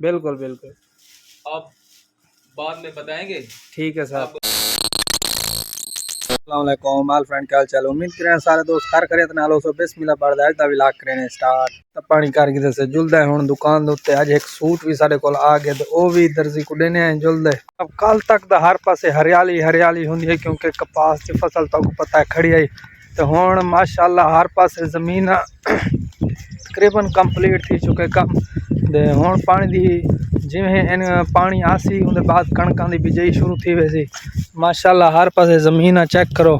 بالکل بالکل آپ بعد میں بتائیں گے. ٹھیک ہے صاحب. السلام علیکم آل فرینڈ، کیا حال چال؟ امید کریں سارے دوست خیر خیریت نال ہو. سو بسم اللہ پڑھدا ہے تا ولاگ کرنے سٹارٹ. پانی کر کے سے جلدا ہے ہن دکان دے اوتے. اج ایک سوٹ بھی سارے کول آ گئے تے او بھی درزی کو دینے ہیں جلدے. اب کل تک دا ہر پاسے ہریالی ہریالی ہوندی ہے کیونکہ کپاس دی فصل تو کو پتہ ہے کھڑی ہے تے ہن ماشاءاللہ ہر پاسے زمین تقریباً کمپلیٹ تھی چکے کم تے ہن پانی دی جویں ان پانی آسی اون بعد کنکاں دی بجائی شروع تھی ویسی. ماشاءاللہ ہر پاسے زمین چیک کرو.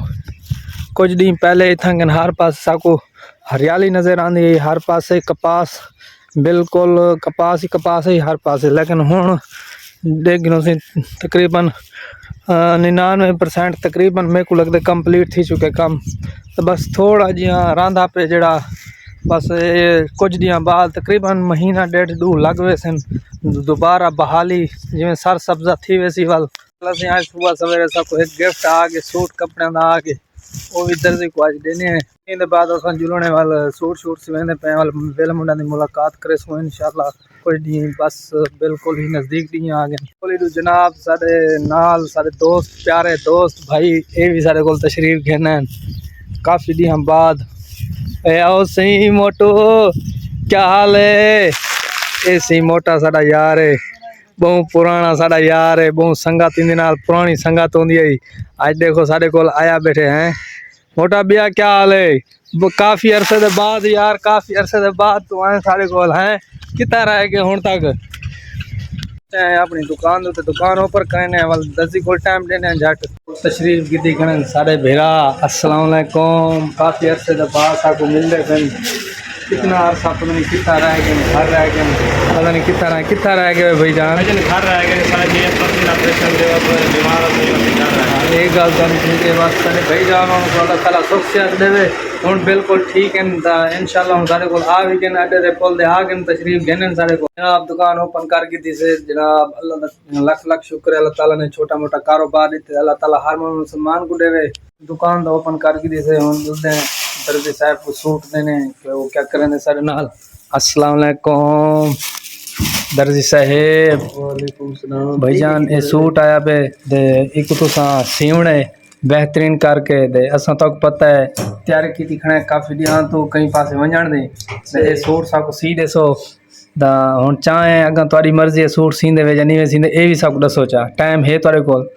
کچھ دن پہلے اتھنگن ہر پاس ساکو ہریالی نظر آندی ہے، ہر پاسے کپاس، بالکل کپاس ہی ہر پاسے. لیکن ہن دیکھنو سی تقریباً 99% تقریباً میرے کو لگتا کمپلیٹ تھی چکے کم. تو بس تھوڑا جہاں راندا پہ جڑا بس کچھ دیاں بعد تقریباً مہینہ ڈیڑھ دو لگ وے سن دوبارہ بحالی جویں سر سبزہ تھی ویسی وال. پلس یہاں صبح سویرے سب کو ایک گفٹ آ کے سوٹ کپڑے دا آ کے وہ بھی درزی کو اج دینے ہیں. ان دے بعد اساں جلونے وال سوٹ سویندے پے وال ویل منڈا دی ملاقات کرے سو انشاءاللہ کچھ دن بس بالکل ہی نزدیک دی آ گئے. بولی جناب سارے نال سارے دوست پیارے دوست بھائی اے بھی سارے کول تشریف گھنے کافی دیاں بعد. اے آؤ سی موٹو کیا حال ہے؟ اے سی موٹا ساڈا یار ہے، بہت پرانا ساڈا یار ہے، بہت سنگت ان نال پرانی سنگت ہوندی ہے. اج دیکھو ساڈے کول آیا بیٹھے ہیں. موٹا بیا کیا حال ہے؟ کافی عرصے دے بعد یار، کافی عرصے دے بعد تو آئے ساڈے کول ہیں. کتا رہ گئے ہن تک؟ اپنی دکان تے دکان اوپر کرنے ول دزی کول ٹائم دینے جٹ تشریف گدی کرن سارے بھیرا. السلام علیکم. کافی عرصے دے بعد ساکو ملدے پن. کتنا عرصہ پتہ نہیں کتا رہ گئے، گھر رہ گئے، پتہ نہیں کتا رہ گئے بھائی جان. گھر رہ گئے سارے آپریشن دے بیمار ہو ایک گل تو ٹھیک ہے بس سارے بھائی جان کو اللہ تعالیٰ سخ صحت دے ہن بالکل ٹھیک ہیں. انشاءاللہ ہن سارے کول آ بھی گئے اڈے دے پل دے آ گئے تشریف گھنن سارے کو. جناب دکان اوپن کر کی تھی سے جناب اللہ دا لکھ لکھ شکر ہے. اللہ تعالیٰ نے چھوٹا موٹا کاروبار دیتے، اللہ تعالیٰ ہر مسلمان کو دے وے. دکان دا اوپن کر کی تھی سے ہن دے درزی صاحب کو سوٹ دینے کہ وہ کیا کرنے سارے نال. السلام علیکم درزی صاحب. وعلیکم السلام بھائی جان اے سوٹ آیا پہ دے ایک تساں سیونے بہترین کر کے دے اساں تک پتہ ہے تیاری کیتی کھڑے کافی دیاں تو کئی پاسے ونجن دے تے اے سوٹ سا کو سی دے سو دا ہن چاہیں اگاں تہاڈی مرضی ہے سوٹ سیندے وے یا نہیں سیندے اے بھی سب دسو. چا ٹائم ہے تہاڈے کول؟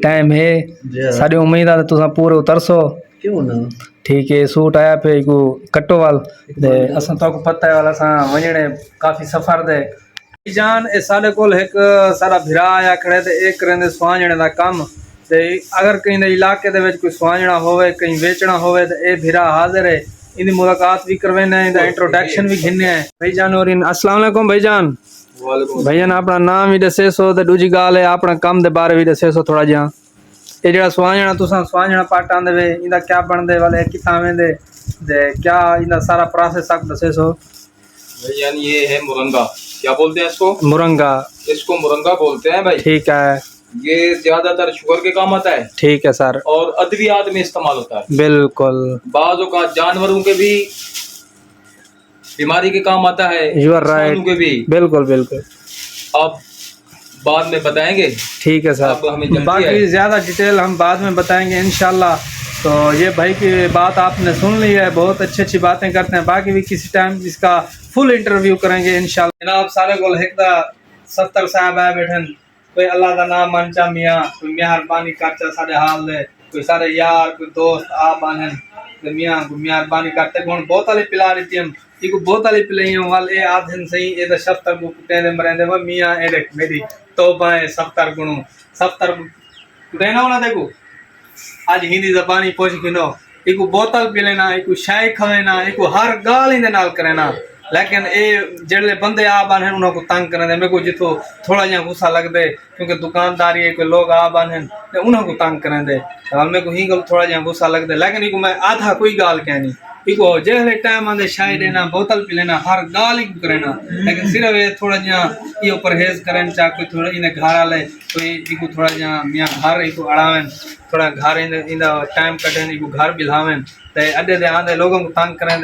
ٹائم ہے ساری امید ہے تساں پورے اترسو کیوں نہ. ٹھیک ہے. سوٹ آیا پہ کو کٹو وال دے اساں تک پتہ ہے والا اساں ونجنے کافی سفر دے جان. اے سارے کول ایک سارا بھرا آیا کھڑے تے ایک کرندے سوانجنے دا کم تے اگر کہیں دے علاقے دے وچ کوئی سوانجنا ہوے کہیں بیچنا ہوے تے اے بھرا حاضر ہے. ان دی ملاقات بھی کروینا ہے، انٹروڈکشن بھی گھننے ہیں. بھائی جان اور السلام علیکم بھائی جان. بھائی جان اپنا نام بھی دسے سو تے دوجی گال ہے اپنا کم دے بارے بھی دسے سو تھوڑا جہا. یہ جڑا سوانجنا تساں سوانجنا پٹ آندے وے ایندا کیا بندے والے کتھاں ویندے تے کیا ایندا سارا پروسیس تک دسے سو. یعنی یہ ہے مرنگا. کیا بولتے ہیں اس کو؟ مرنگا. اس کو مرنگا بولتے ہیں بھائی. ٹھیک ہے. یہ زیادہ تر شوگر کے کام آتا ہے. ٹھیک ہے سر. اور ادویات میں استعمال ہوتا ہے. بالکل. بعض اوقات جانوروں کے بھی بیماری کے کام آتا ہے. You are right. کے بھی بالکل بالکل. آپ بعد میں بتائیں گے. ٹھیک ہے سر. باقی زیادہ ڈیٹیل ہم بعد میں بتائیں گے انشاءاللہ. تو یہ بھائی کی بات آپ نے سن لی ہے، بہت اچھی اچھی باتیں کرتے ہیں. باقی بھی کسی ٹائم اس کا فل انٹرویو کریں گے انشاءاللہ. جناب سارے کو ہکتا 70 صاحب آئے بیٹھن. کوئی اللہ کا نام منچا میاں، کوئی مہربانی کرچا سارے حال دے، کوئی سارے یار کوئی دوست آپ آنن تو میاں کو مہربانی کرتے کون بوتل پلا لیتی ہم یہ کو بوتل پلائیں وال اے آدھن صحیح اے دا 70 کو کٹے مرندے وہ میاں اے دیکھ میری توبہ ہے 70 گنو 70 دینا ہونا دیکھو آج ہندی زبانی پوچھ گنو ایک بوتل پی لینا، ایک شائع کھوینا، ایک ہر گال ہی نال کرنا. لیکن اے جڑے بندے آبان ہیں انہوں کو تنگ کرنے دے. میرے کو جتوں تھوڑا جہاں غصہ لگ دے کیونکہ دکانداری ہے کوئی لوگ آبان ہیں انہوں کو تنگ کرنے دے. میرے کو ہی گل تھوڑا جہاں غصہ لگ دے لیکن ایک میں آدھا کوئی گال کہنی ایک جہلے ٹائم آدھے شائع دینا بوتل پی لینا ہر گال ہی کرنا. لیکن صرف یہ تھوڑا جہاں یہ پرہیز کریں چاہ کوئی تھوڑا انہیں گھر آلے کوئی ایک تھوڑا جہاں میاں گھر ایک اڑاویں تھوڑا گھر ٹائم کٹیں ایک گھر بلھاویں تے اڈے دے آندے لوگوں کو تنگ کریں.